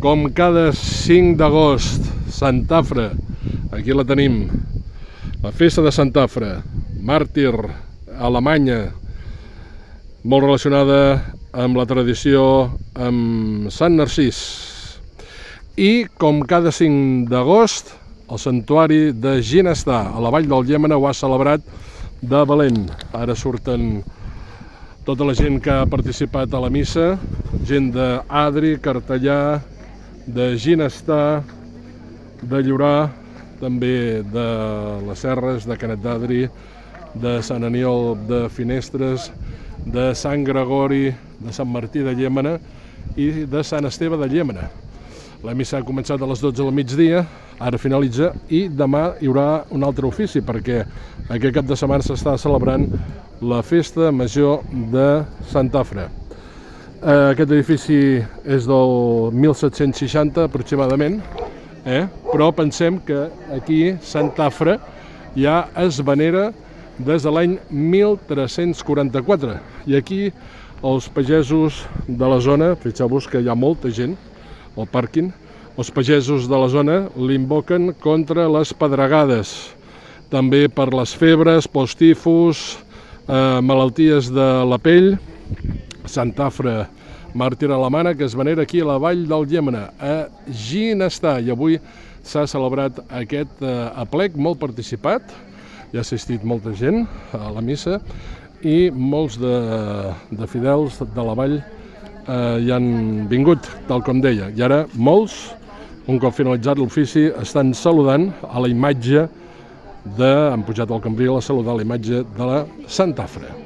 Com cada 5 d'agost, Santafre, aquí la tenim, la festa de Santafre, màrtir alemanya, molt relacionada amb la tradició amb Sant Narcís. I com cada 5 d'agost, el santuari de Ginestar, a la vall del Llémena, ho ha celebrat de valent. Ara surten tota la gent que ha participat a la missa, gent d'Adri, Cartellà, de Ginestar, de Llorar, també de les Serres, de Canet d'Adri, de Sant Aniol de Finestres, de Sant Gregori, de Sant Martí de Llémena i de Sant Esteve de Llémena. La missa ha començat a les 12 del migdia, ara finalitza, i demà hi haurà un altre ofici, perquè aquest cap de setmana s'està celebrant la festa major de Santafre. Aquest edifici és del 1760 aproximadament, però pensem que aquí Santafre ja es venera des de l'any 1344, i aquí els pagesos de la zona, fixeu-vos que hi ha molta gent al pàrquing, els pagesos de la zona l'invoquen contra les pedregades, també per les febres, pels tifus, malalties de la pell. Santafre, màrtir alemana, que es venera aquí a la vall del Llémena, a Ginestar, i avui s'ha celebrat aquest aplec molt participat, hi ha assistit molta gent a la missa i molts de fidels de la vall hi han vingut, tal com deia, i ara molts, un cop finalitzat l'ofici, estan saludant a la imatge han pujat al cambril a saludar la imatge de la Santafre.